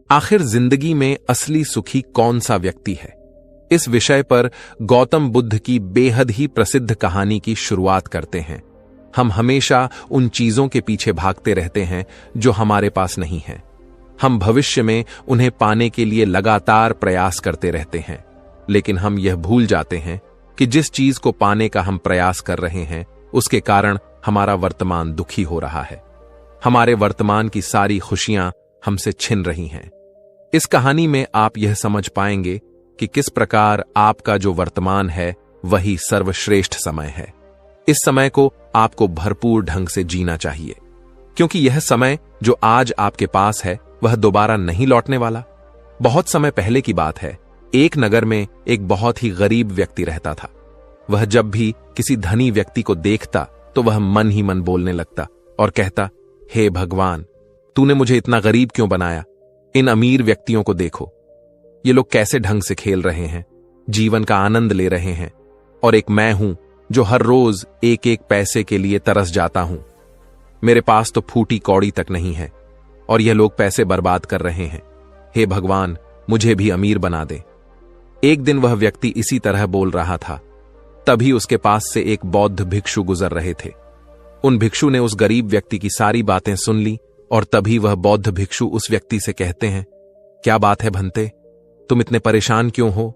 आखिर जिंदगी में असली सुखी कौन सा व्यक्ति है? इस विषय पर गौतम बुद्ध की बेहद ही प्रसिद्ध कहानी की शुरुआत करते हैं। हम हमेशा उन चीजों के पीछे भागते रहते हैं जो हमारे पास नहीं है। हम भविष्य में उन्हें पाने के लिए लगातार प्रयास करते रहते हैं, लेकिन हम यह भूल जाते हैं कि जिस चीज को पाने का हम प्रयास कर रहे हैं उसके कारण हमारा वर्तमान दुखी हो रहा है। हमारे वर्तमान की सारी खुशियां हमसे छिन रही हैं। इस कहानी में आप यह समझ पाएंगे कि किस प्रकार आपका जो वर्तमान है वही सर्वश्रेष्ठ समय है। इस समय को आपको भरपूर ढंग से जीना चाहिए, क्योंकि यह समय जो आज आपके पास है वह दोबारा नहीं लौटने वाला। बहुत समय पहले की बात है, एक नगर में एक बहुत ही गरीब व्यक्ति रहता था। वह जब भी किसी धनी व्यक्ति को देखता तो वह मन ही मन बोलने लगता और कहता, हे भगवान, तूने मुझे इतना गरीब क्यों बनाया? इन अमीर व्यक्तियों को देखो, ये लोग कैसे ढंग से खेल रहे हैं, जीवन का आनंद ले रहे हैं, और एक मैं हूं जो हर रोज एक एक पैसे के लिए तरस जाता हूं। मेरे पास तो फूटी कौड़ी तक नहीं है और यह लोग पैसे बर्बाद कर रहे हैं। हे भगवान, मुझे भी अमीर बना दे। एक दिन वह व्यक्ति इसी तरह बोल रहा था, तभी उसके पास से एक बौद्ध भिक्षु गुजर रहे थे। उन भिक्षु ने उस गरीब व्यक्ति की सारी बातें सुन ली और तभी वह बौद्ध भिक्षु उस व्यक्ति से कहते हैं, क्या बात है भंते, तुम इतने परेशान क्यों हो?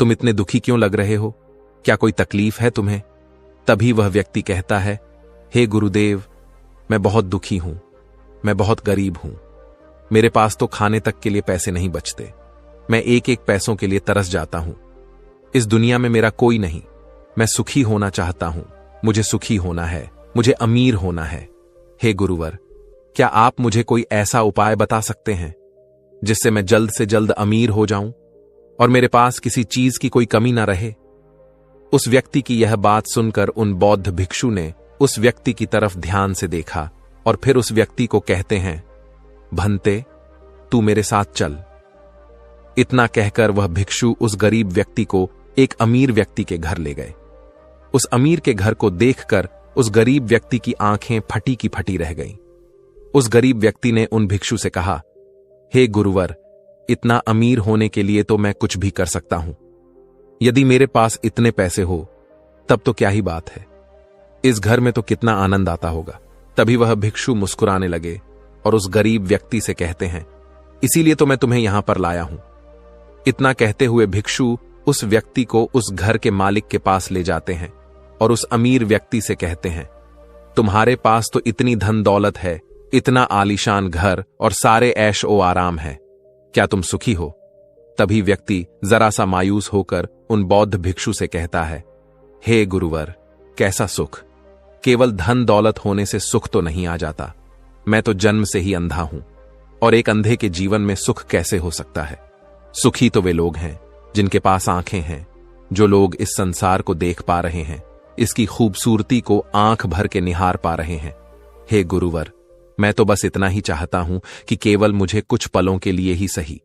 तुम इतने दुखी क्यों लग रहे हो? क्या कोई तकलीफ है तुम्हें? तभी वह व्यक्ति कहता है, हे गुरुदेव, मैं बहुत दुखी हूं, मैं बहुत गरीब हूं। मेरे पास तो खाने तक के लिए पैसे नहीं बचते। मैं एक एक पैसों के लिए तरस जाता हूं। इस दुनिया में मेरा कोई नहीं। मैं सुखी होना चाहता हूं। मुझे सुखी होना है, मुझे अमीर होना है। हे गुरुवर, क्या आप मुझे कोई ऐसा उपाय बता सकते हैं जिससे मैं जल्द से जल्द अमीर हो जाऊं और मेरे पास किसी चीज की कोई कमी ना रहे? उस व्यक्ति की यह बात सुनकर उन बौद्ध भिक्षु ने उस व्यक्ति की तरफ ध्यान से देखा और फिर उस व्यक्ति को कहते हैं, भंते, तू मेरे साथ चल। इतना कहकर वह भिक्षु उस गरीब व्यक्ति को एक अमीर व्यक्ति के घर ले गए। उस अमीर के घर को देखकर उस गरीब व्यक्ति की आंखें फटी की फटी रह गईं। उस गरीब व्यक्ति ने उन भिक्षु से कहा, हे गुरुवर, इतना अमीर होने के लिए तो मैं कुछ भी कर सकता हूं। यदि मेरे पास इतने पैसे हो तब तो क्या ही बात है, इस घर में तो कितना आनंद आता होगा। तभी वह भिक्षु मुस्कुराने लगे और उस गरीब व्यक्ति से कहते हैं, इसीलिए तो मैं तुम्हें यहां पर लाया हूं। इतना कहते हुए भिक्षु उस व्यक्ति को उस घर के मालिक के पास ले जाते हैं और उस अमीर व्यक्ति से कहते हैं, तुम्हारे पास तो इतनी धन दौलत है, इतना आलीशान घर और सारे ऐश ओ आराम है, क्या तुम सुखी हो? तभी व्यक्ति जरा सा मायूस होकर उन बौद्ध भिक्षु से कहता है, हे गुरुवर, कैसा सुख? केवल धन दौलत होने से सुख तो नहीं आ जाता। मैं तो जन्म से ही अंधा हूं और एक अंधे के जीवन में सुख कैसे हो सकता है? सुखी तो वे लोग हैं जिनके पास आंखें हैं, जो लोग इस संसार को देख पा रहे हैं, इसकी खूबसूरती को आंख भर के निहार पा रहे हैं। हे गुरुवर, मैं तो बस इतना ही चाहता हूं कि केवल मुझे कुछ पलों के लिए ही सही,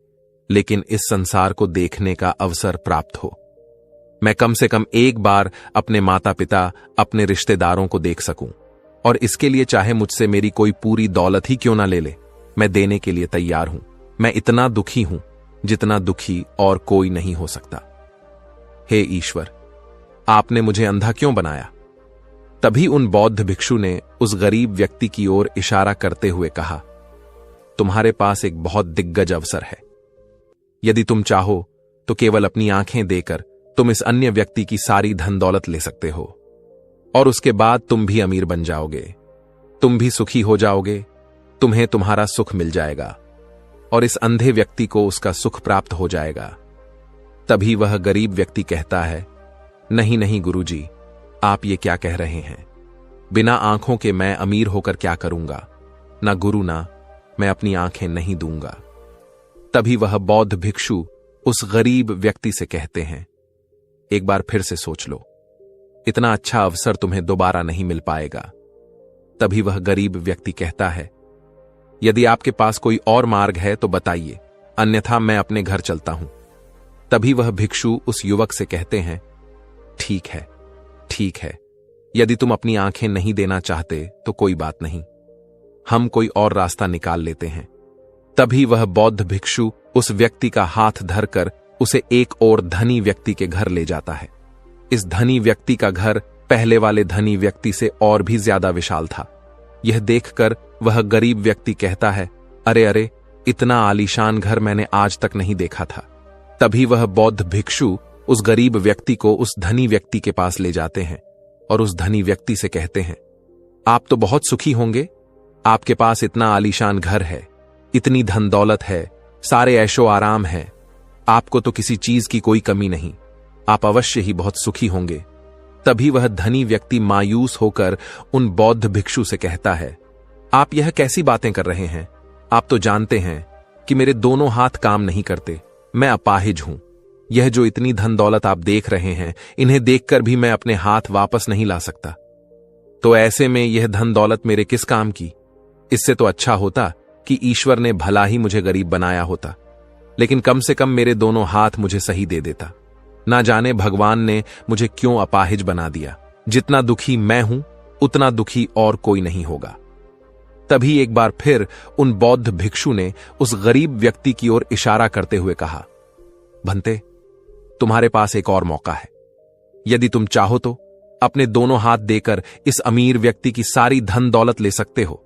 लेकिन इस संसार को देखने का अवसर प्राप्त हो। मैं कम से कम एक बार अपने माता पिता, अपने रिश्तेदारों को देख सकूं, और इसके लिए चाहे मुझसे मेरी कोई पूरी दौलत ही क्यों ना ले ले, मैं देने के लिए तैयार हूं। मैं इतना दुखी हूं जितना दुखी और कोई नहीं हो सकता। हे ईश्वर, आपने मुझे अंधा क्यों बनाया? तभी उन बौद्ध भिक्षु ने उस गरीब व्यक्ति की ओर इशारा करते हुए कहा, तुम्हारे पास एक बहुत दिग्गज अवसर है। यदि तुम चाहो तो केवल अपनी आंखें देकर तुम इस अन्य व्यक्ति की सारी धन दौलत ले सकते हो और उसके बाद तुम भी अमीर बन जाओगे, तुम भी सुखी हो जाओगे, तुम्हें तुम्हारा सुख मिल जाएगा और इस अंधे व्यक्ति को उसका सुख प्राप्त हो जाएगा। तभी वह गरीब व्यक्ति कहता है, नहीं नहीं गुरुजी, आप ये क्या कह रहे हैं? बिना आंखों के मैं अमीर होकर क्या करूंगा? ना गुरु, ना मैं अपनी आंखें नहीं दूंगा। तभी वह बौद्ध भिक्षु उस गरीब व्यक्ति से कहते हैं, एक बार फिर से सोच लो, इतना अच्छा अवसर तुम्हें दोबारा नहीं मिल पाएगा। तभी वह गरीब व्यक्ति कहता है, यदि आपके पास कोई और मार्ग है तो बताइए, अन्यथा मैं अपने घर चलता हूं। तभी वह भिक्षु उस युवक से कहते हैं, ठीक है, ठीक है, यदि तुम अपनी आंखें नहीं देना चाहते तो कोई बात नहीं, हम कोई और रास्ता निकाल लेते हैं। तभी वह बौद्ध भिक्षु उस व्यक्ति का हाथ धरकर उसे एक और धनी व्यक्ति के घर ले जाता है। इस धनी व्यक्ति का घर पहले वाले धनी व्यक्ति से और भी ज्यादा विशाल था। यह देखकर वह गरीब व्यक्ति कहता है, अरे अरे, इतना आलीशान घर मैंने आज तक नहीं देखा था। तभी वह बौद्ध भिक्षु उस गरीब व्यक्ति को उस धनी व्यक्ति के पास ले जाते हैं और उस धनी व्यक्ति से कहते हैं, आप तो बहुत सुखी होंगे, आपके पास इतना आलीशान घर है, इतनी धन दौलत है, सारे ऐशो आराम है, आपको तो किसी चीज की कोई कमी नहीं, आप अवश्य ही बहुत सुखी होंगे। तभी वह धनी व्यक्ति मायूस होकर उन बौद्ध भिक्षु से कहता है, आप यह कैसी बातें कर रहे हैं? आप तो जानते हैं कि मेरे दोनों हाथ काम नहीं करते, मैं अपाहिज हूं। यह जो इतनी धन दौलत आप देख रहे हैं, इन्हें देखकर भी मैं अपने हाथ वापस नहीं ला सकता। तो ऐसे में यह धन दौलत मेरे किस काम की? इससे तो अच्छा होता कि ईश्वर ने भला ही मुझे गरीब बनाया होता, लेकिन कम से कम मेरे दोनों हाथ मुझे सही दे देता। ना जाने भगवान ने मुझे क्यों अपाहिज बना दिया। जितना दुखी मैं हूं, उतना दुखी और कोई नहीं होगा। तभी एक बार फिर उन बौद्ध भिक्षु ने उस गरीब व्यक्ति की ओर इशारा करते हुए कहा, भंते, तुम्हारे पास एक और मौका है। यदि तुम चाहो तो अपने दोनों हाथ देकर इस अमीर व्यक्ति की सारी धन दौलत ले सकते हो।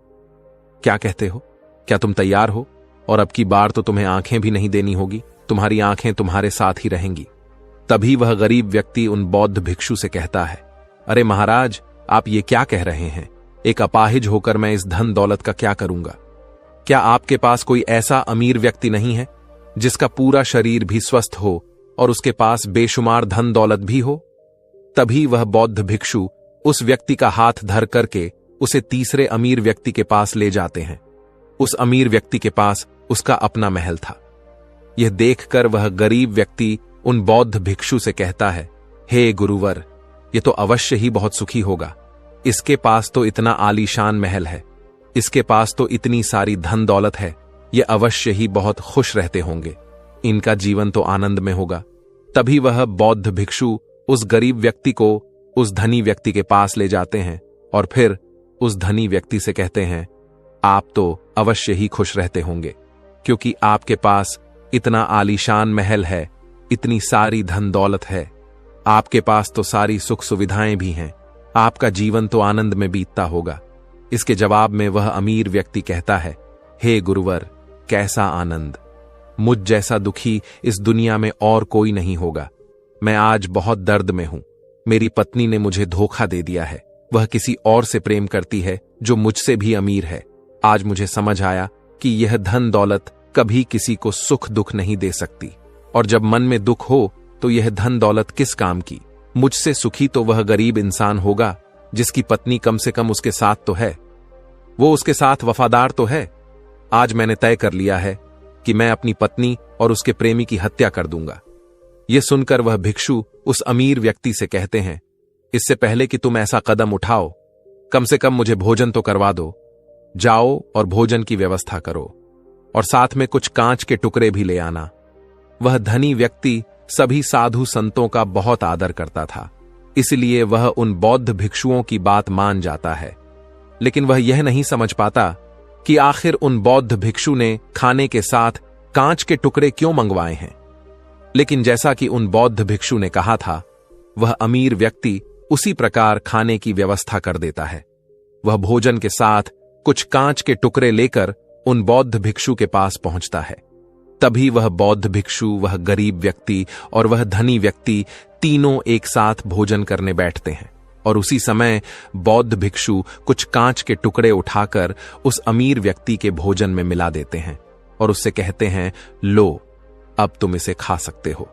क्या कहते हो? क्या तुम तैयार हो? और अब की बार तो तुम्हें आंखें भी नहीं देनी होगी, तुम्हारी आंखें तुम्हारे साथ ही रहेंगी। तभी वह गरीब व्यक्ति उन बौद्ध भिक्षु से कहता है, अरे महाराज, आप ये क्या कह रहे हैं? एक अपाहिज होकर मैं इस धन दौलत का क्या करूंगा? क्या आपके पास कोई ऐसा अमीर व्यक्ति नहीं है जिसका पूरा शरीर भी स्वस्थ हो और उसके पास बेशुमार धन दौलत भी हो? तभी वह बौद्ध भिक्षु उस व्यक्ति का हाथ धर करके उसे तीसरे अमीर व्यक्ति के पास ले जाते हैं। उस अमीर व्यक्ति के पास उसका अपना महल था। यह देखकर वह गरीब व्यक्ति उन बौद्ध भिक्षु से कहता है, हे गुरुवर, यह तो अवश्य ही बहुत सुखी होगा। इसके पास तो इतना आलीशान महल है, इसके पास तो इतनी सारी धन दौलत है, ये अवश्य ही बहुत खुश रहते होंगे, इनका जीवन तो आनंद में होगा। तभी वह बौद्ध भिक्षु उस गरीब व्यक्ति को उस धनी व्यक्ति के पास ले जाते हैं और फिर उस धनी व्यक्ति से कहते हैं, आप तो अवश्य ही खुश रहते होंगे, क्योंकि आपके पास इतना आलीशान महल है, इतनी सारी धन दौलत है, आपके पास तो सारी सुख सुविधाएं भी हैं, आपका जीवन तो आनंद में बीतता होगा। इसके जवाब में वह अमीर व्यक्ति कहता है, हे गुरुवर, कैसा आनंद! मुझ जैसा दुखी इस दुनिया में और कोई नहीं होगा। मैं आज बहुत दर्द में हूं। मेरी पत्नी ने मुझे धोखा दे दिया है, वह किसी और से प्रेम करती है जो मुझसे भी अमीर है। आज मुझे समझ आया कि यह धन दौलत कभी किसी को सुख दुख नहीं दे सकती, और जब मन में दुख हो तो यह धन दौलत किस काम की। मुझसे सुखी तो वह गरीब इंसान होगा जिसकी पत्नी कम से कम उसके साथ तो है, वो उसके साथ वफादार तो है। आज मैंने तय कर लिया है कि मैं अपनी पत्नी और उसके प्रेमी की हत्या कर दूंगा। यह सुनकर वह भिक्षु उस अमीर व्यक्ति से कहते हैं, इससे पहले कि तुम ऐसा कदम उठाओ, कम से कम मुझे भोजन तो करवा दो। जाओ और भोजन की व्यवस्था करो और साथ में कुछ कांच के टुकड़े भी ले आना। वह धनी व्यक्ति सभी साधु संतों का बहुत आदर करता था, इसलिए वह उन बौद्ध भिक्षुओं की बात मान जाता है। लेकिन वह यह नहीं समझ पाता कि आखिर उन बौद्ध भिक्षु ने खाने के साथ कांच के टुकड़े क्यों मंगवाए हैं। लेकिन जैसा कि उन बौद्ध भिक्षु ने कहा था, वह अमीर व्यक्ति उसी प्रकार खाने की व्यवस्था कर देता है। वह भोजन के साथ कुछ कांच के टुकड़े लेकर उन बौद्ध भिक्षु के पास पहुंचता है। तभी वह बौद्ध भिक्षु, वह गरीब व्यक्ति और वह धनी व्यक्ति तीनों एक साथ भोजन करने बैठते हैं, और उसी समय बौद्ध भिक्षु कुछ कांच के टुकड़े उठाकर उस अमीर व्यक्ति के भोजन में मिला देते हैं और उससे कहते हैं, लो, अब तुम इसे खा सकते हो।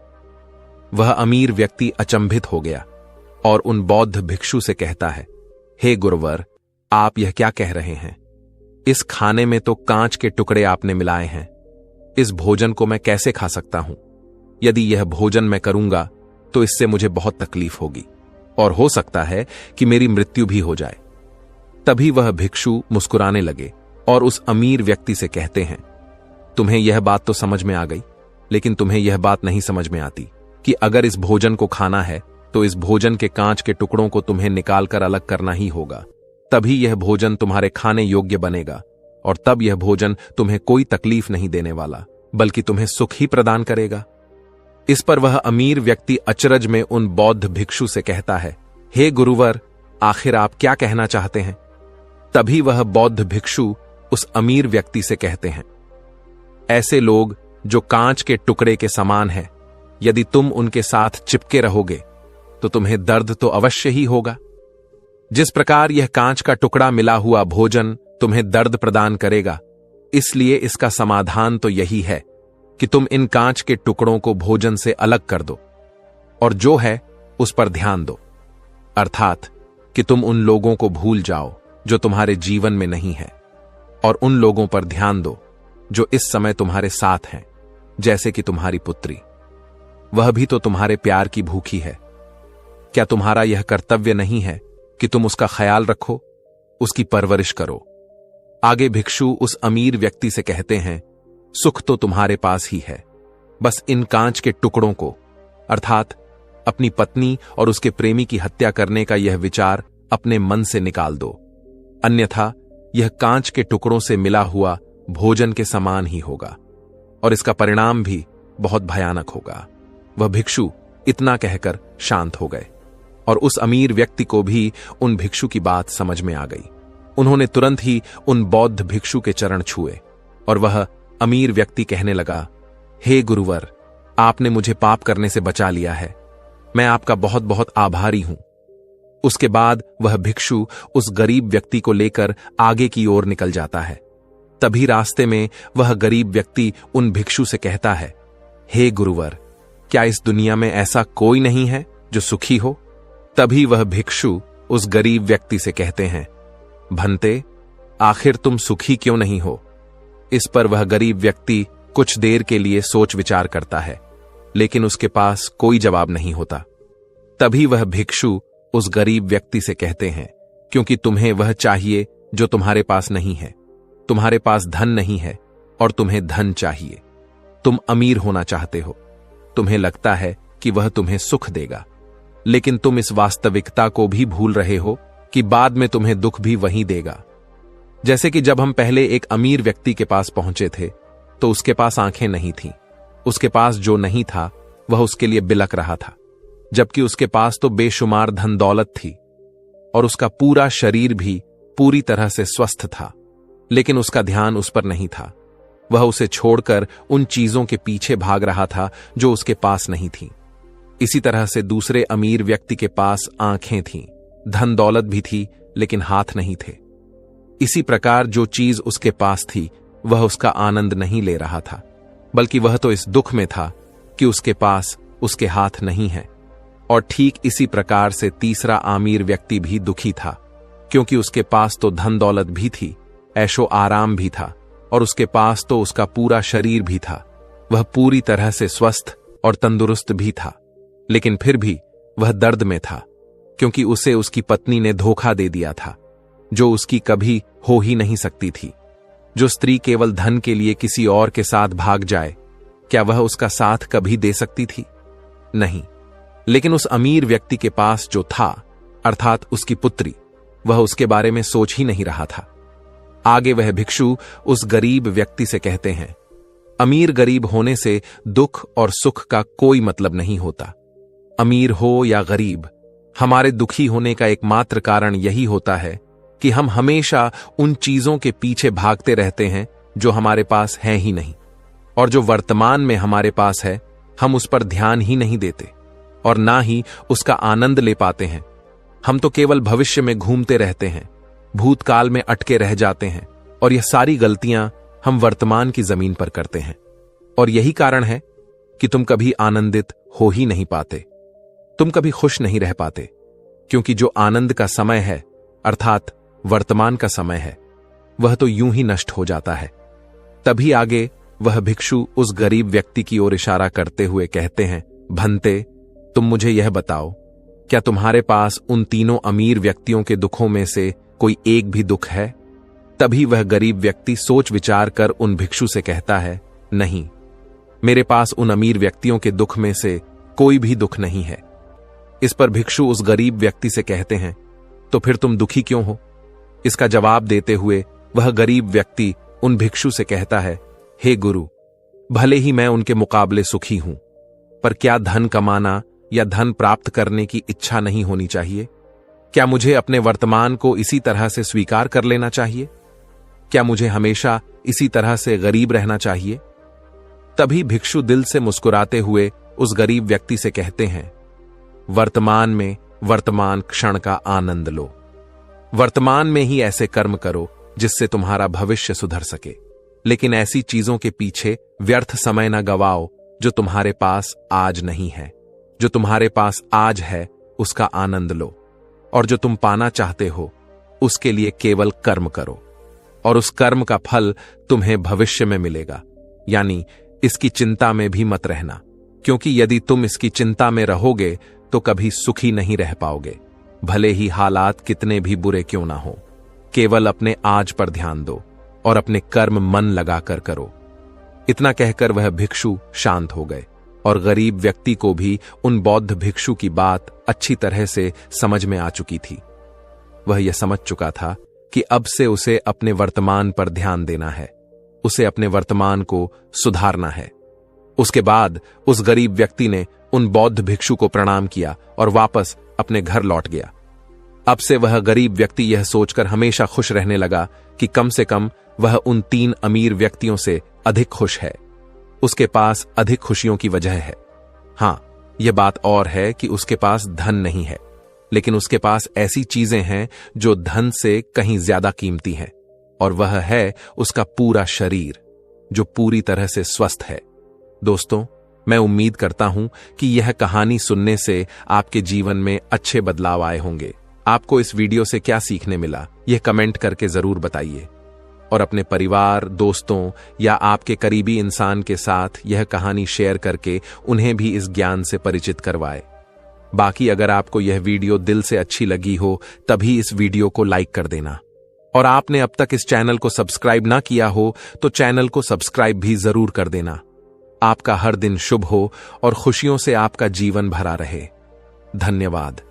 वह अमीर व्यक्ति अचंभित हो गया और उन बौद्ध भिक्षु से कहता है, हे गुरुवर, आप यह क्या कह रहे हैं? इस खाने में तो कांच के टुकड़े आपने मिलाए हैं। इस भोजन को मैं कैसे खा सकता हूं? यदि यह भोजन मैं करूंगा तो इससे मुझे बहुत तकलीफ होगी और हो सकता है कि मेरी मृत्यु भी हो जाए। तभी वह भिक्षु मुस्कुराने लगे और उस अमीर व्यक्ति से कहते हैं, तुम्हें यह बात तो समझ में आ गई, लेकिन तुम्हें यह बात नहीं समझ में आती कि अगर इस भोजन को खाना है तो इस भोजन के कांच के टुकड़ों को तुम्हें निकालकर अलग करना ही होगा। तभी यह भोजन तुम्हारे खाने योग्य बनेगा और तब यह भोजन तुम्हें कोई तकलीफ नहीं देने वाला, बल्कि तुम्हें सुख ही प्रदान करेगा। इस पर वह अमीर व्यक्ति अचरज में उन बौद्ध भिक्षु से कहता है, हे गुरुवर, आखिर आप क्या कहना चाहते हैं? तभी वह बौद्ध भिक्षु उस अमीर व्यक्ति से कहते हैं, ऐसे लोग जो कांच के टुकड़े के समान है, यदि तुम उनके साथ चिपके रहोगे तो तुम्हें दर्द तो अवश्य ही होगा। जिस प्रकार यह कांच का टुकड़ा मिला हुआ भोजन तुम्हें दर्द प्रदान करेगा, इसलिए इसका समाधान तो यही है कि तुम इन कांच के टुकड़ों को भोजन से अलग कर दो और जो है उस पर ध्यान दो, अर्थात कि तुम उन लोगों को भूल जाओ जो तुम्हारे जीवन में नहीं है और उन लोगों पर ध्यान दो जो इस समय तुम्हारे साथ हैं, जैसे कि तुम्हारी पुत्री। वह भी तो तुम्हारे प्यार की भूखी है। क्या तुम्हारा यह कर्तव्य नहीं है कि तुम उसका ख्याल रखो, उसकी परवरिश करो? आगे भिक्षु उस अमीर व्यक्ति से कहते हैं, सुख तो तुम्हारे पास ही है, बस इन कांच के टुकड़ों को, अर्थात अपनी पत्नी और उसके प्रेमी की हत्या करने का यह विचार अपने मन से निकाल दो, अन्यथा यह कांच के टुकड़ों से मिला हुआ भोजन के समान ही होगा और इसका परिणाम भी बहुत भयानक होगा। वह भिक्षु इतना कहकर शांत हो गए और उस अमीर व्यक्ति को भी उन भिक्षु की बात समझ में आ गई। उन्होंने तुरंत ही उन बौद्ध भिक्षु के चरण छुए और वह अमीर व्यक्ति कहने लगा, हे गुरुवर, आपने मुझे पाप करने से बचा लिया है, मैं आपका बहुत बहुत आभारी हूं। उसके बाद वह भिक्षु उस गरीब व्यक्ति को लेकर आगे की ओर निकल जाता है। तभी रास्ते में वह गरीब व्यक्ति उन भिक्षु से कहता है, हे गुरुवर, क्या इस दुनिया में ऐसा कोई नहीं है जो सुखी हो? तभी वह भिक्षु उस गरीब व्यक्ति से कहते हैं, भंते, आखिर तुम सुखी क्यों नहीं हो? इस पर वह गरीब व्यक्ति कुछ देर के लिए सोच विचार करता है, लेकिन उसके पास कोई जवाब नहीं होता। तभी वह भिक्षु उस गरीब व्यक्ति से कहते हैं, क्योंकि तुम्हें वह चाहिए जो तुम्हारे पास नहीं है। तुम्हारे पास धन नहीं है और तुम्हें धन चाहिए। तुम अमीर होना चाहते हो। तुम्हें लगता है कि वह तुम्हें सुख देगा, लेकिन तुम इस वास्तविकता को भी भूल रहे हो कि बाद में तुम्हें दुख भी वही देगा। जैसे कि जब हम पहले एक अमीर व्यक्ति के पास पहुंचे थे तो उसके पास आंखें नहीं थीं। उसके पास जो नहीं था वह उसके लिए बिलक रहा था, जबकि उसके पास तो बेशुमार धन दौलत थी और उसका पूरा शरीर भी पूरी तरह से स्वस्थ था, लेकिन उसका ध्यान उस पर नहीं था। वह उसे छोड़कर उन चीजों के पीछे भाग रहा था जो उसके पास नहीं थी। इसी तरह से दूसरे अमीर व्यक्ति के पास आंखें थीं, धन दौलत भी थी, लेकिन हाथ नहीं थे। इसी प्रकार जो चीज उसके पास थी वह उसका आनंद नहीं ले रहा था, बल्कि वह तो इस दुख में था कि उसके पास उसके हाथ नहीं है। और ठीक इसी प्रकार से तीसरा अमीर व्यक्ति भी दुखी था, क्योंकि उसके पास तो धन दौलत भी थी, ऐशो आराम भी था और उसके पास तो उसका पूरा शरीर भी था। वह पूरी तरह से स्वस्थ और तंदुरुस्त भी था, लेकिन फिर भी वह दर्द में था, क्योंकि उसे उसकी पत्नी ने धोखा दे दिया था, जो उसकी कभी हो ही नहीं सकती थी। जो स्त्री केवल धन के लिए किसी और के साथ भाग जाए, क्या वह उसका साथ कभी दे सकती थी? नहीं। लेकिन उस अमीर व्यक्ति के पास जो था, अर्थात उसकी पुत्री, वह उसके बारे में सोच ही नहीं रहा था। आगे वह भिक्षु उस गरीब व्यक्ति से कहते हैं, अमीर गरीब होने से दुख और सुख का कोई मतलब नहीं होता। अमीर हो या गरीब, हमारे दुखी होने का एकमात्र कारण यही होता है कि हम हमेशा उन चीजों के पीछे भागते रहते हैं जो हमारे पास हैं ही नहीं, और जो वर्तमान में हमारे पास है हम उस पर ध्यान ही नहीं देते और ना ही उसका आनंद ले पाते हैं। हम तो केवल भविष्य में घूमते रहते हैं, भूतकाल में अटके रह जाते हैं, और यह सारी गलतियां हम वर्तमान की जमीन पर करते हैं। और यही कारण है कि तुम कभी आनंदित हो ही नहीं पाते, तुम कभी खुश नहीं रह पाते, क्योंकि जो आनंद का समय है, अर्थात वर्तमान का समय है, वह तो यूं ही नष्ट हो जाता है। तभी आगे वह भिक्षु उस गरीब व्यक्ति की ओर इशारा करते हुए कहते हैं, भंते, तुम मुझे यह बताओ, क्या तुम्हारे पास उन तीनों अमीर व्यक्तियों के दुखों में से कोई एक भी दुख है? तभी वह गरीब व्यक्ति सोच विचार कर उन भिक्षु से कहता है, नहीं, मेरे पास उन अमीर व्यक्तियों के दुख में से कोई भी दुख नहीं है। इस पर भिक्षु उस गरीब व्यक्ति से कहते हैं, तो फिर तुम दुखी क्यों हो? इसका जवाब देते हुए वह गरीब व्यक्ति उन भिक्षु से कहता है, हे गुरु, भले ही मैं उनके मुकाबले सुखी हूं, पर क्या धन कमाना या धन प्राप्त करने की इच्छा नहीं होनी चाहिए? क्या मुझे अपने वर्तमान को इसी तरह से स्वीकार कर लेना चाहिए? क्या मुझे हमेशा इसी तरह से गरीब रहना चाहिए? तभी भिक्षु दिल से मुस्कुराते हुए उस गरीब व्यक्ति से कहते हैं, वर्तमान में वर्तमान क्षण का आनंद लो। वर्तमान में ही ऐसे कर्म करो जिससे तुम्हारा भविष्य सुधर सके, लेकिन ऐसी चीजों के पीछे व्यर्थ समय न गवाओ जो तुम्हारे पास आज नहीं है। जो तुम्हारे पास आज है उसका आनंद लो, और जो तुम पाना चाहते हो उसके लिए केवल कर्म करो, और उस कर्म का फल तुम्हें भविष्य में मिलेगा। यानी इसकी चिंता में भी मत रहना, क्योंकि यदि तुम इसकी चिंता में रहोगे तो कभी सुखी नहीं रह पाओगे, भले ही हालात कितने भी बुरे क्यों ना हो। केवल अपने आज पर ध्यान दो और अपने कर्म मन लगाकर करो। इतना कहकर वह भिक्षु शांत हो गए, और गरीब व्यक्ति को भी उन बौद्ध भिक्षु की बात अच्छी तरह से समझ में आ चुकी थी। वह यह समझ चुका था कि अब से उसे अपने वर्तमान पर ध्यान देना है, उसे अपने वर्तमान को सुधारना है। उसके बाद उस गरीब व्यक्ति ने उन बौद्ध भिक्षु को प्रणाम किया और वापस अपने घर लौट गया। अब से वह गरीब व्यक्ति यह सोचकर हमेशा खुश रहने लगा कि कम से कम वह उन 3 अमीर व्यक्तियों से अधिक खुश है। उसके पास अधिक खुशियों की वजह है। हां, यह बात और है कि उसके पास धन नहीं है, लेकिन उसके पास ऐसी चीजें हैं जो धन से कहीं ज्यादा कीमती हैं, और वह है उसका पूरा शरीर जो पूरी तरह से स्वस्थ है। दोस्तों, मैं उम्मीद करता हूं कि यह कहानी सुनने से आपके जीवन में अच्छे बदलाव आए होंगे। आपको इस वीडियो से क्या सीखने मिला, यह कमेंट करके जरूर बताइए, और अपने परिवार, दोस्तों या आपके करीबी इंसान के साथ यह कहानी शेयर करके उन्हें भी इस ज्ञान से परिचित करवाए। बाकी अगर आपको यह वीडियो दिल से अच्छी लगी हो तभी इस वीडियो को लाइक कर देना, और आपने अब तक इस चैनल को सब्सक्राइब ना किया हो तो चैनल को सब्सक्राइब भी जरूर कर देना। आपका हर दिन शुभ हो और खुशियों से आपका जीवन भरा रहे। धन्यवाद।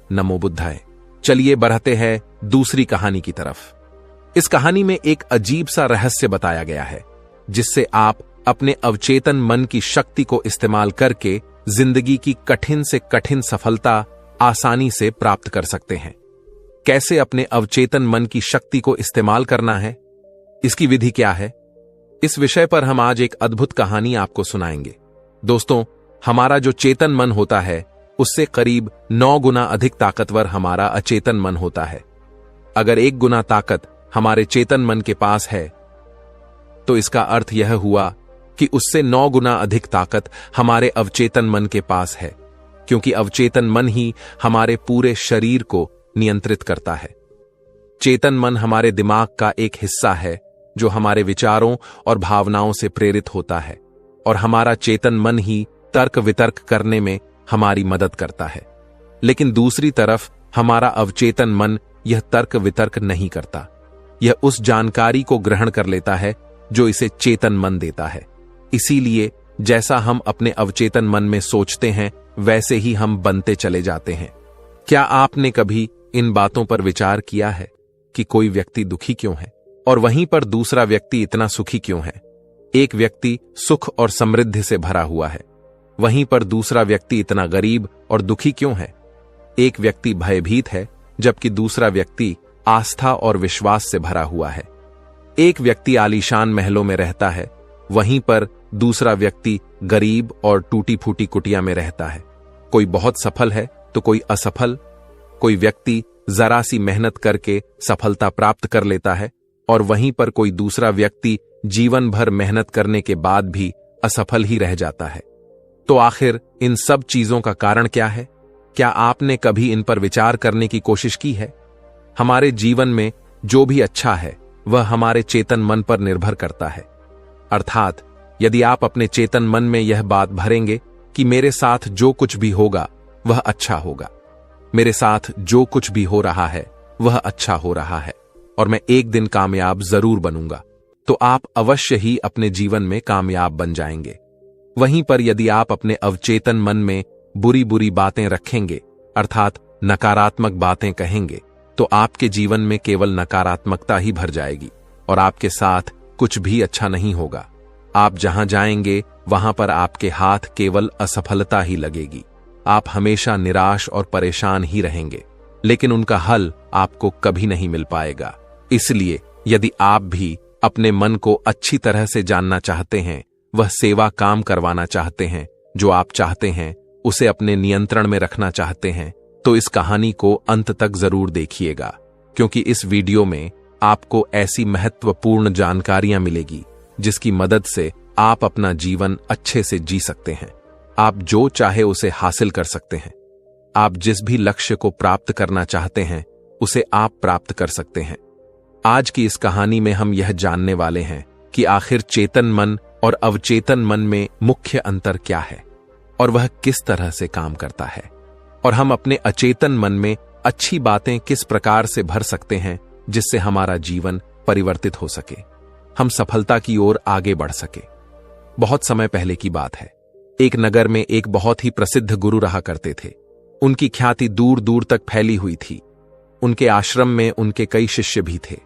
नमो बुद्धाय। चलिए बढ़ते हैं दूसरी कहानी की तरफ। इस कहानी में एक अजीब सा रहस्य बताया गया है, जिससे आप अपने अवचेतन मन की शक्ति को इस्तेमाल करके जिंदगी की कठिन से कठिन सफलता आसानी से प्राप्त कर सकते हैं। कैसे अपने अवचेतन मन की शक्ति को इस्तेमाल करना है, इसकी विधि क्या है, इस विषय पर हम आज एक अद्भुत कहानी आपको सुनाएंगे। दोस्तों, हमारा जो चेतन मन होता है उससे करीब 9 गुना अधिक ताकतवर हमारा अचेतन मन होता है। अगर 1 गुना ताकत हमारे चेतन मन के पास है तो इसका अर्थ यह हुआ कि उससे 9 गुना अधिक ताकत हमारे अवचेतन मन के पास है, क्योंकि अवचेतन मन ही हमारे पूरे शरीर को नियंत्रित करता है। चेतन मन हमारे दिमाग का एक हिस्सा है जो हमारे विचारों और भावनाओं से प्रेरित होता है, और हमारा चेतन मन ही तर्क वितर्क करने में हमारी मदद करता है। लेकिन दूसरी तरफ हमारा अवचेतन मन यह तर्क वितर्क नहीं करता। यह उस जानकारी को ग्रहण कर लेता है जो इसे चेतन मन देता है। इसीलिए जैसा हम अपने अवचेतन मन में सोचते हैं वैसे ही हम बनते चले जाते हैं। क्या आपने कभी इन बातों पर विचार किया है कि कोई व्यक्ति दुखी क्यों है और वहीं पर दूसरा व्यक्ति इतना सुखी क्यों है? एक व्यक्ति सुख और समृद्धि से भरा हुआ है, वहीं पर दूसरा व्यक्ति इतना गरीब और दुखी क्यों है? एक व्यक्ति भयभीत है जबकि दूसरा व्यक्ति आस्था और विश्वास से भरा हुआ है। एक व्यक्ति आलीशान महलों में रहता है, वहीं पर दूसरा व्यक्ति गरीब और टूटी फूटी कुटिया में रहता है। कोई बहुत सफल है तो कोई असफल। कोई व्यक्ति जरा सी मेहनत करके सफलता प्राप्त कर लेता है, और वहीं पर कोई दूसरा व्यक्ति जीवन भर मेहनत करने के बाद भी असफल ही रह जाता है। तो आखिर इन सब चीजों का कारण क्या है? क्या आपने कभी इन पर विचार करने की कोशिश की है? हमारे जीवन में जो भी अच्छा है वह हमारे चेतन मन पर निर्भर करता है। अर्थात यदि आप अपने चेतन मन में यह बात भरेंगे कि मेरे साथ जो कुछ भी होगा वह अच्छा होगा, मेरे साथ जो कुछ भी हो रहा है वह अच्छा हो रहा है, और मैं एक दिन कामयाब जरूर बनूंगा, तो आप अवश्य ही अपने जीवन में कामयाब बन जाएंगे। वहीं पर यदि आप अपने अवचेतन मन में बुरी बुरी बातें रखेंगे, अर्थात नकारात्मक बातें कहेंगे, तो आपके जीवन में केवल नकारात्मकता ही भर जाएगी। और आपके साथ कुछ भी अच्छा नहीं होगा। आप जहां जाएंगे वहां पर आपके हाथ केवल असफलता ही लगेगी। आप हमेशा निराश और परेशान ही रहेंगे, लेकिन उनका हल आपको कभी नहीं मिल पाएगा। इसलिए यदि आप भी अपने मन को अच्छी तरह से जानना चाहते हैं, वह सेवा काम करवाना चाहते हैं जो आप चाहते हैं, उसे अपने नियंत्रण में रखना चाहते हैं, तो इस कहानी को अंत तक जरूर देखिएगा, क्योंकि इस वीडियो में आपको ऐसी महत्वपूर्ण जानकारियां मिलेगी जिसकी मदद से आप अपना जीवन अच्छे से जी सकते हैं। आप जो चाहे उसे हासिल कर सकते हैं। आप जिस भी लक्ष्य को प्राप्त करना चाहते हैं उसे आप प्राप्त कर सकते हैं। आज की इस कहानी में हम यह जानने वाले हैं कि आखिर चेतन मन और अवचेतन मन में मुख्य अंतर क्या है और वह किस तरह से काम करता है, और हम अपने अचेतन मन में अच्छी बातें किस प्रकार से भर सकते हैं जिससे हमारा जीवन परिवर्तित हो सके, हम सफलता की ओर आगे बढ़ सके। बहुत समय पहले की बात है। एक नगर में एक बहुत ही प्रसिद्ध गुरु रहा करते थे। उनकी ख्याति दूर दूर तक फैली हुई थी। उनके आश्रम में उनके कई शिष्य भी थे।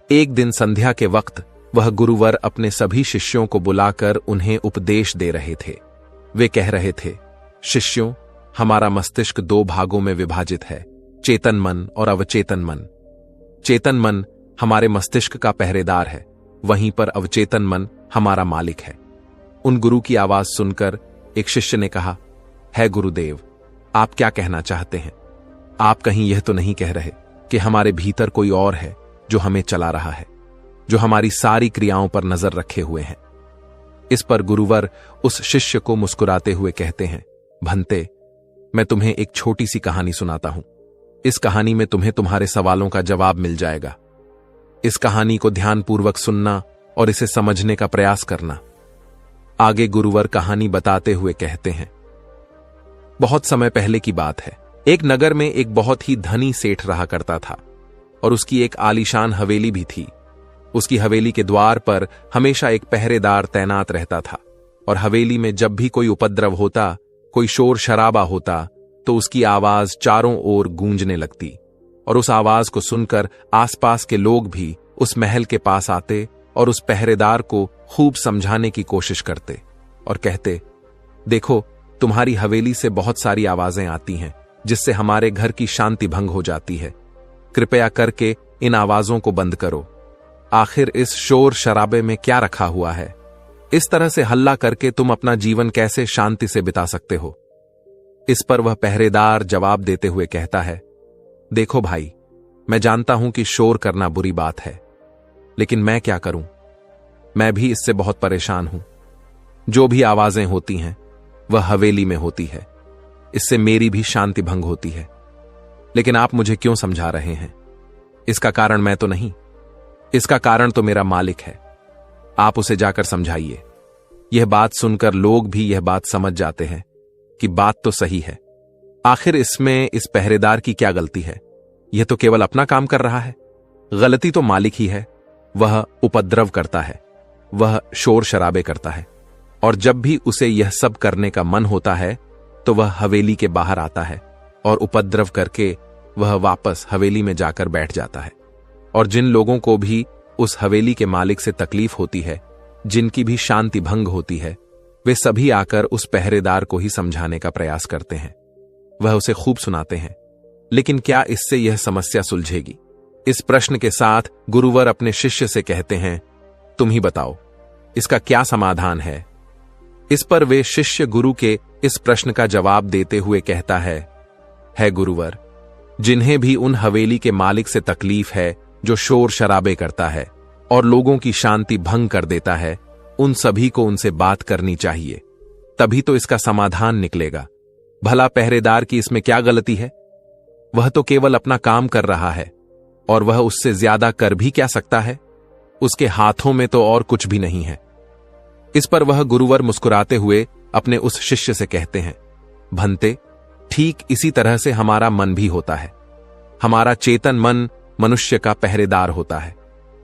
एक दिन संध्या के वक्त वह गुरुवर अपने सभी शिष्यों को बुलाकर उन्हें उपदेश दे रहे थे। वे कह रहे थे, शिष्यों, हमारा मस्तिष्क दो भागों में विभाजित है, चेतन मन और अवचेतन मन। चेतन मन हमारे मस्तिष्क का पहरेदार है, वहीं पर अवचेतन मन हमारा मालिक है। उन गुरु की आवाज सुनकर एक शिष्य ने कहा, है गुरुदेव, आप क्या कहना चाहते हैं? आप कहीं यह तो नहीं कह रहे कि हमारे भीतर कोई और है जो हमें चला रहा है, जो हमारी सारी क्रियाओं पर नजर रखे हुए हैं? इस पर गुरुवर उस शिष्य को मुस्कुराते हुए कहते हैं, भंते, मैं तुम्हें एक छोटी सी कहानी सुनाता हूं। इस कहानी में तुम्हें तुम्हारे सवालों का जवाब मिल जाएगा। इस कहानी को ध्यानपूर्वक सुनना और इसे समझने का प्रयास करना। आगे गुरुवर कहानी बताते हुए कहते हैं, बहुत समय पहले की बात है। एक नगर में एक बहुत ही धनी सेठ रहा करता था और उसकी एक आलीशान हवेली भी थी। उसकी हवेली के द्वार पर हमेशा एक पहरेदार तैनात रहता था और हवेली में जब भी कोई उपद्रव होता, कोई शोर शराबा होता, तो उसकी आवाज चारों ओर गूंजने लगती और उस आवाज को सुनकर आसपास के लोग भी उस महल के पास आते और उस पहरेदार को खूब समझाने की कोशिश करते और कहते, देखो, तुम्हारी हवेली से बहुत सारी आवाजें आती हैं जिससे हमारे घर की शांति भंग हो जाती है। कृपया करके इन आवाजों को बंद करो। आखिर इस शोर शराबे में क्या रखा हुआ है? इस तरह से हल्ला करके तुम अपना जीवन कैसे शांति से बिता सकते हो? इस पर वह पहरेदार जवाब देते हुए कहता है, देखो भाई, मैं जानता हूं कि शोर करना बुरी बात है, लेकिन मैं क्या करूं? मैं भी इससे बहुत परेशान हूं। जो भी आवाजें होती हैं वह हवेली में होती है, इससे मेरी भी शांति भंग होती है। लेकिन आप मुझे क्यों समझा रहे हैं? इसका कारण मैं तो नहीं, इसका कारण तो मेरा मालिक है। आप उसे जाकर समझाइए। यह बात सुनकर लोग भी यह बात समझ जाते हैं कि बात तो सही है। आखिर इसमें इस पहरेदार की क्या गलती है? यह तो केवल अपना काम कर रहा है। गलती तो मालिक ही है। वह उपद्रव करता है, वह शोर शराबे करता है, और जब भी उसे यह सब करने का मन होता है तो वह हवेली के बाहर आता है और उपद्रव करके वह वापस हवेली में जाकर बैठ जाता है। और जिन लोगों को भी उस हवेली के मालिक से तकलीफ होती है, जिनकी भी शांति भंग होती है, वे सभी आकर उस पहरेदार को ही समझाने का प्रयास करते हैं। वह उसे खूब सुनाते हैं, लेकिन क्या इससे यह समस्या सुलझेगी? इस प्रश्न के साथ गुरुवर अपने शिष्य से कहते हैं, तुम ही बताओ, इसका क्या समाधान है? इस पर वे शिष्य गुरु के इस प्रश्न का जवाब देते हुए कहता है गुरुवर, जिन्हें भी उन हवेली के मालिक से तकलीफ है जो शोर शराबे करता है और लोगों की शांति भंग कर देता है, उन सभी को उनसे बात करनी चाहिए, तभी तो इसका समाधान निकलेगा। भला पहरेदार की इसमें क्या गलती है? वह तो केवल अपना काम कर रहा है और वह उससे ज्यादा कर भी क्या सकता है? उसके हाथों में तो और कुछ भी नहीं है। इस पर वह गुरुवर मुस्कुराते हुए अपने उस शिष्य से कहते हैं, भंते, ठीक इसी तरह से हमारा मन भी होता है। हमारा चेतन मन मनुष्य का पहरेदार होता है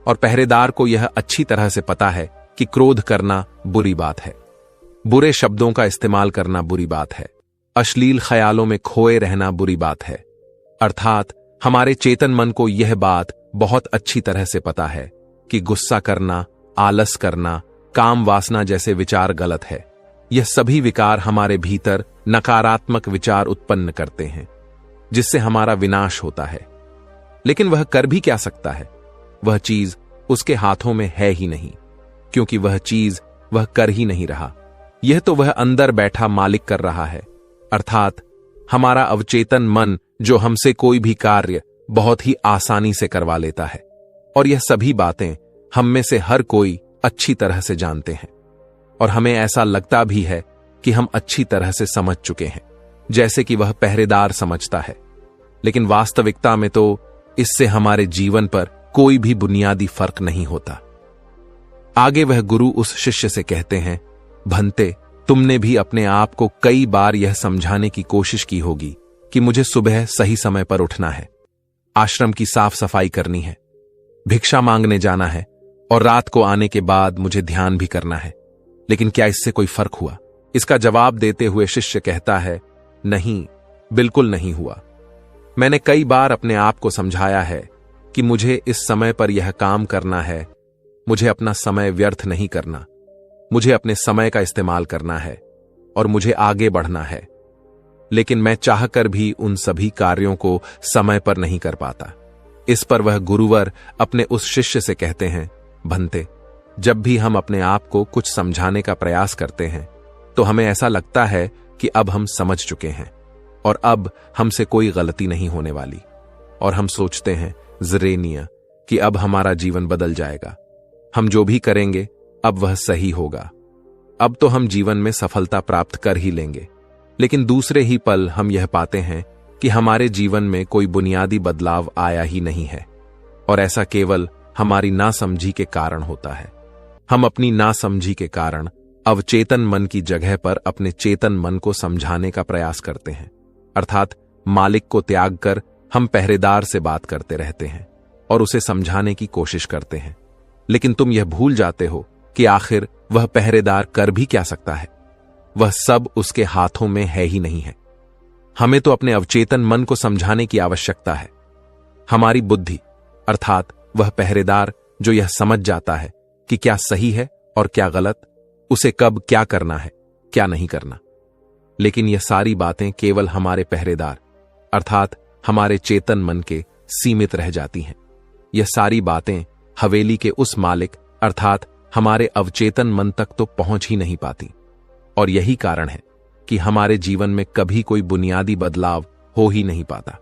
और पहरेदार को यह अच्छी तरह से पता है कि क्रोध करना बुरी बात है, बुरे शब्दों का इस्तेमाल करना बुरी बात है, अश्लील ख्यालों में खोए रहना बुरी बात है। अर्थात हमारे चेतन मन को यह बात बहुत अच्छी तरह से पता है कि गुस्सा करना, आलस करना, काम वासना जैसे विचार गलत है। यह सभी विकार हमारे भीतर नकारात्मक विचार उत्पन्न करते हैं, जिससे हमारा विनाश होता है। लेकिन वह कर भी क्या सकता है? वह चीज उसके हाथों में है ही नहीं, क्योंकि वह चीज वह कर ही नहीं रहा। यह तो वह अंदर बैठा मालिक कर रहा है, अर्थात हमारा अवचेतन मन, जो हमसे कोई भी कार्य बहुत ही आसानी से करवा लेता है। और यह सभी बातें हम में से हर कोई अच्छी तरह से जानते हैं, और हमें ऐसा लगता भी है कि हम अच्छी तरह से समझ चुके हैं, जैसे कि वह पहरेदार समझता है। लेकिन वास्तविकता में तो इससे हमारे जीवन पर कोई भी बुनियादी फर्क नहीं होता। आगे वह गुरु उस शिष्य से कहते हैं, भंते, तुमने भी अपने आप को कई बार यह समझाने की कोशिश की होगी कि मुझे सुबह सही समय पर उठना है, आश्रम की साफ सफाई करनी है, भिक्षा मांगने जाना है, और रात को आने के बाद मुझे ध्यान भी करना है। लेकिन क्या इससे कोई फर्क हुआ? इसका जवाब देते हुए शिष्य कहता है, नहीं, बिल्कुल नहीं हुआ। मैंने कई बार अपने आप को समझाया है कि मुझे इस समय पर यह काम करना है, मुझे अपना समय व्यर्थ नहीं करना, मुझे अपने समय का इस्तेमाल करना है और मुझे आगे बढ़ना है। लेकिन मैं चाहकर भी उन सभी कार्यों को समय पर नहीं कर पाता। इस पर वह गुरुवर अपने उस शिष्य से कहते हैं, भंते, जब भी हम अपने आप को कुछ समझाने का प्रयास करते हैं तो हमें ऐसा लगता है कि अब हम समझ चुके हैं और अब हमसे कोई गलती नहीं होने वाली, और हम सोचते हैं ज़रेनिया कि अब हमारा जीवन बदल जाएगा, हम जो भी करेंगे अब वह सही होगा, अब तो हम जीवन में सफलता प्राप्त कर ही लेंगे। लेकिन दूसरे ही पल हम यह पाते हैं कि हमारे जीवन में कोई बुनियादी बदलाव आया ही नहीं है, और ऐसा केवल हमारी नासमझी के कारण होता है। हम अपनी नासमझी के कारण अवचेतन मन की जगह पर अपने चेतन मन को समझाने का प्रयास करते हैं, अर्थात मालिक को त्याग कर हम पहरेदार से बात करते रहते हैं और उसे समझाने की कोशिश करते हैं। लेकिन तुम यह भूल जाते हो कि आखिर वह पहरेदार कर भी क्या सकता है? वह सब उसके हाथों में है ही नहीं है। हमें तो अपने अवचेतन मन को समझाने की आवश्यकता है। हमारी बुद्धि, अर्थात वह पहरेदार जो यह समझ जाता है कि क्या सही है और क्या गलत, उसे कब क्या करना है, क्या नहीं करना। लेकिन यह सारी बातें केवल हमारे पहरेदार, अर्थात हमारे चेतन मन के सीमित रह जाती हैं। यह सारी बातें हवेली के उस मालिक, अर्थात हमारे अवचेतन मन तक तो पहुंच ही नहीं पाती, और यही कारण है कि हमारे जीवन में कभी कोई बुनियादी बदलाव हो ही नहीं पाता।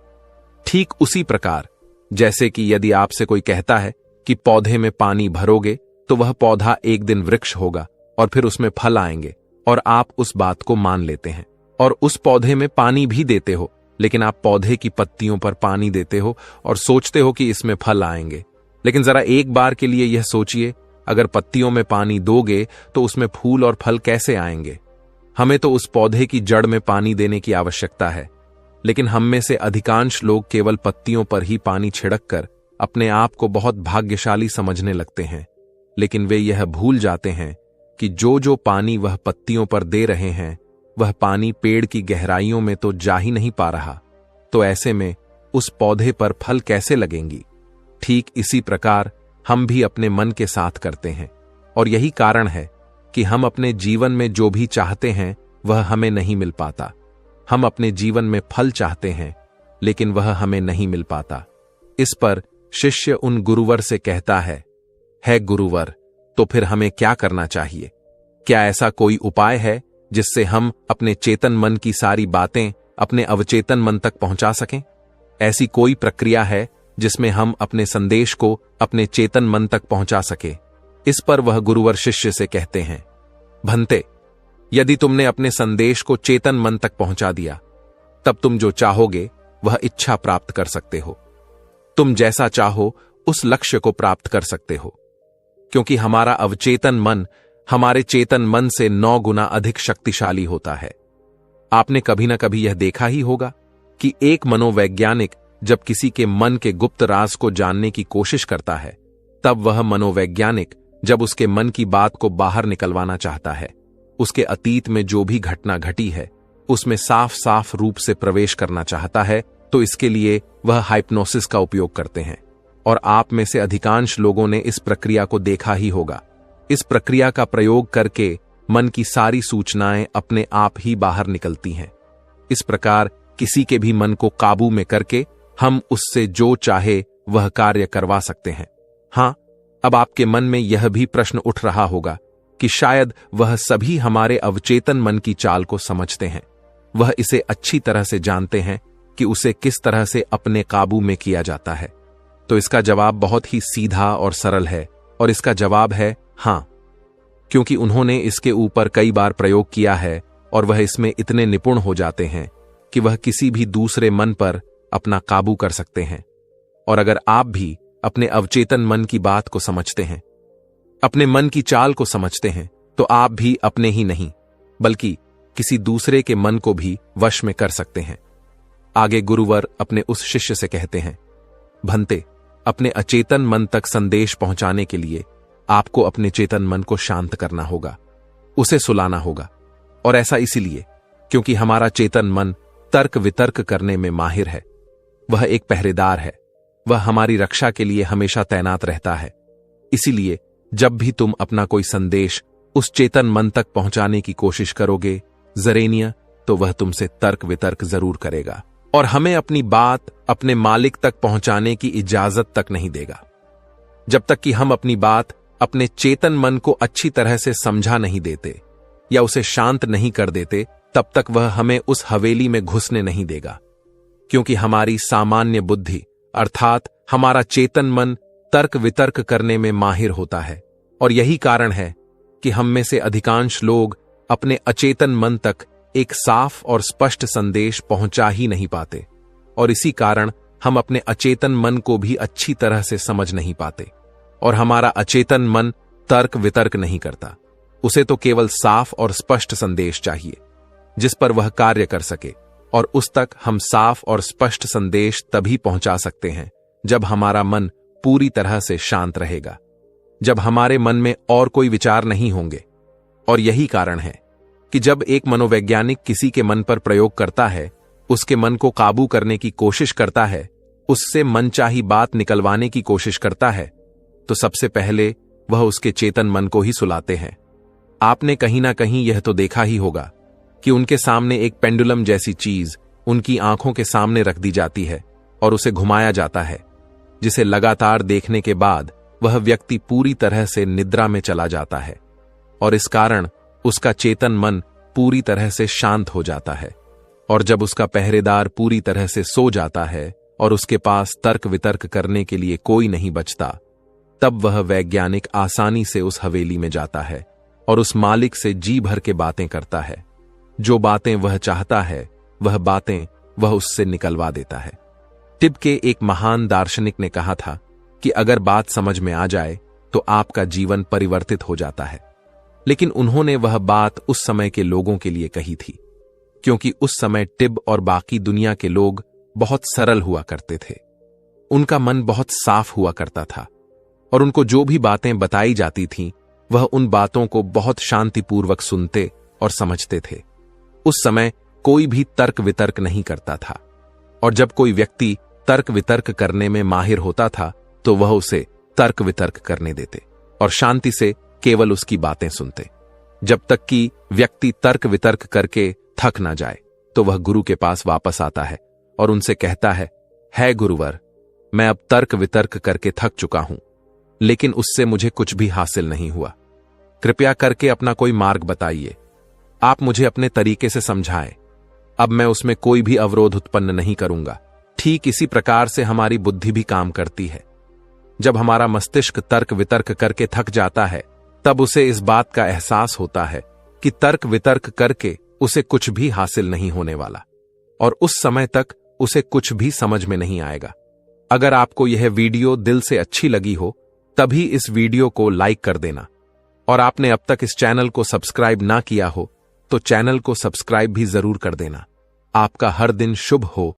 ठीक उसी प्रकार जैसे कि यदि आपसे कोई कहता है कि पौधे में पानी भरोगे तो वह पौधा एक दिन वृक्ष होगा और फिर उसमें फल आएंगे, और आप उस बात को मान लेते हैं और उस पौधे में पानी भी देते हो, लेकिन आप पौधे की पत्तियों पर पानी देते हो और सोचते हो कि इसमें फल आएंगे। लेकिन जरा एक बार के लिए यह सोचिए, अगर पत्तियों में पानी दोगे तो उसमें फूल और फल कैसे आएंगे? हमें तो उस पौधे की जड़ में पानी देने की आवश्यकता है, लेकिन हम में से अधिकांश लोग केवल पत्तियों पर ही पानी छिड़क कर अपने आप को बहुत भाग्यशाली समझने लगते हैं। लेकिन वे यह भूल जाते हैं कि जो जो पानी वह पत्तियों पर दे रहे हैं, वह पानी पेड़ की गहराइयों में तो जा ही नहीं पा रहा, तो ऐसे में उस पौधे पर फल कैसे लगेंगी? ठीक इसी प्रकार हम भी अपने मन के साथ करते हैं, और यही कारण है कि हम अपने जीवन में जो भी चाहते हैं वह हमें नहीं मिल पाता। हम अपने जीवन में फल चाहते हैं, लेकिन वह हमें नहीं मिल पाता। इस पर शिष्य उन गुरुवर से कहता है गुरुवर, तो फिर हमें क्या करना चाहिए? क्या ऐसा कोई उपाय है जिससे हम अपने चेतन मन की सारी बातें अपने अवचेतन मन तक पहुंचा सकें? ऐसी कोई प्रक्रिया है जिसमें हम अपने संदेश को अपने चेतन मन तक पहुंचा सके? इस पर वह गुरुवर शिष्य से कहते हैं, भंते, यदि तुमने अपने संदेश को चेतन मन तक पहुंचा दिया, तब तुम जो चाहोगे वह इच्छा प्राप्त कर सकते हो। तुम जैसा चाहो उस लक्ष्य को प्राप्त कर सकते हो, क्योंकि हमारा अवचेतन मन हमारे चेतन मन से 9 गुना अधिक शक्तिशाली होता है। आपने कभी ना कभी यह देखा ही होगा कि एक मनोवैज्ञानिक जब किसी के मन के गुप्त राज को जानने की कोशिश करता है, तब वह मनोवैज्ञानिक जब उसके मन की बात को बाहर निकलवाना चाहता है, उसके अतीत में जो भी घटना घटी है उसमें साफ साफ रूप से प्रवेश करना चाहता है, तो इसके लिए वह हाइप्नोसिस का उपयोग करते हैं। और आप में से अधिकांश लोगों ने इस प्रक्रिया को देखा ही होगा। इस प्रक्रिया का प्रयोग करके मन की सारी सूचनाएं अपने आप ही बाहर निकलती हैं। इस प्रकार किसी के भी मन को काबू में करके हम उससे जो चाहे वह कार्य करवा सकते हैं। हां, अब आपके मन में यह भी प्रश्न उठ रहा होगा कि शायद वह सभी हमारे अवचेतन मन की चाल को समझते हैं, वह इसे अच्छी तरह से जानते हैं कि उसे किस तरह से अपने काबू में किया जाता है। तो इसका जवाब बहुत ही सीधा और सरल है, और इसका जवाब है हां, क्योंकि उन्होंने इसके ऊपर कई बार प्रयोग किया है और वह इसमें इतने निपुण हो जाते हैं कि वह किसी भी दूसरे मन पर अपना काबू कर सकते हैं। और अगर आप भी अपने अवचेतन मन की बात को समझते हैं, अपने मन की चाल को समझते हैं, तो आप भी अपने ही नहीं बल्कि किसी दूसरे के मन को भी वश में कर सकते हैं। आगे गुरुवर अपने उस शिष्य से कहते हैं, भंते, अपने अचेतन मन तक संदेश पहुंचाने के लिए आपको अपने चेतन मन को शांत करना होगा, उसे सुलाना होगा। और ऐसा इसीलिए क्योंकि हमारा चेतन मन तर्क वितर्क करने में माहिर है। वह एक पहरेदार है, वह हमारी रक्षा के लिए हमेशा तैनात रहता है। इसीलिए जब भी तुम अपना कोई संदेश उस चेतन मन तक पहुंचाने की कोशिश करोगे जरेनिया, तो वह तुमसे तर्क वितर्क जरूर करेगा और हमें अपनी बात अपने मालिक तक पहुंचाने की इजाजत तक नहीं देगा। जब तक कि हम अपनी बात अपने चेतन मन को अच्छी तरह से समझा नहीं देते या उसे शांत नहीं कर देते, तब तक वह हमें उस हवेली में घुसने नहीं देगा। क्योंकि हमारी सामान्य बुद्धि अर्थात हमारा चेतन मन तर्क वितर्क करने में माहिर होता है, और यही कारण है कि हम में से अधिकांश लोग अपने अचेतन मन तक एक साफ और स्पष्ट संदेश पहुंचा ही नहीं पाते, और इसी कारण हम अपने अचेतन मन को भी अच्छी तरह से समझ नहीं पाते। और हमारा अचेतन मन तर्क वितर्क नहीं करता, उसे तो केवल साफ और स्पष्ट संदेश चाहिए जिस पर वह कार्य कर सके, और उस तक हम साफ और स्पष्ट संदेश तभी पहुंचा सकते हैं जब हमारा मन पूरी तरह से शांत रहेगा, जब हमारे मन में और कोई विचार नहीं होंगे। और यही कारण है कि जब एक मनोवैज्ञानिक किसी के मन पर प्रयोग करता है, उसके मन को काबू करने की कोशिश करता है, उससे मनचाही बात निकलवाने की कोशिश करता है, तो सबसे पहले वह उसके चेतन मन को ही सुलाते हैं। आपने कहीं ना कहीं यह तो देखा ही होगा कि उनके सामने एक पेंडुलम जैसी चीज उनकी आंखों के सामने रख दी जाती है और उसे घुमाया जाता है, जिसे लगातार देखने के बाद वह व्यक्ति पूरी तरह से निद्रा में चला जाता है, और इस कारण उसका चेतन मन पूरी तरह से शांत हो जाता है। और जब उसका पहरेदार पूरी तरह से सो जाता है और उसके पास तर्क वितर्क करने के लिए कोई नहीं बचता, तब वह वैज्ञानिक आसानी से उस हवेली में जाता है और उस मालिक से जी भर के बातें करता है। जो बातें वह चाहता है वह बातें वह उससे निकलवा देता है। टिब के एक महान दार्शनिक ने कहा था कि अगर बात समझ में आ जाए तो आपका जीवन परिवर्तित हो जाता है। लेकिन उन्होंने वह बात उस समय के लोगों के लिए कही थी, क्योंकि उस समय टिब और बाकी दुनिया के लोग बहुत सरल हुआ करते थे। उनका मन बहुत साफ हुआ करता था और उनको जो भी बातें बताई जाती थीं, वह उन बातों को बहुत शांतिपूर्वक सुनते और समझते थे। उस समय कोई भी तर्क वितर्क नहीं करता था, और जब कोई व्यक्ति तर्क वितर्क करने में माहिर होता था तो वह उसे तर्क वितर्क करने देते और शांति से केवल उसकी बातें सुनते। जब तक कि व्यक्ति तर्क वितर्क करके थक ना जाए तो वह गुरु के पास वापस आता है और उनसे कहता है गुरुवर, मैं अब तर्क वितर्क करके थक चुका हूं, लेकिन उससे मुझे कुछ भी हासिल नहीं हुआ। कृपया करके अपना कोई मार्ग बताइए, आप मुझे अपने तरीके से समझाएं। अब मैं उसमें कोई भी अवरोध उत्पन्न नहीं करूंगा। ठीक इसी प्रकार से हमारी बुद्धि भी काम करती है। जब हमारा मस्तिष्क तर्क वितर्क करके थक जाता है, तब उसे इस बात का एहसास होता है कि तर्क वितर्क करके उसे कुछ भी हासिल नहीं होने वाला, और उस समय तक उसे कुछ भी समझ में नहीं आएगा। अगर आपको यह वीडियो दिल से अच्छी लगी हो, तभी इस वीडियो को लाइक कर देना, और आपने अब तक इस चैनल को सब्सक्राइब ना किया हो तो चैनल को सब्सक्राइब भी जरूर कर देना। आपका हर दिन शुभ हो।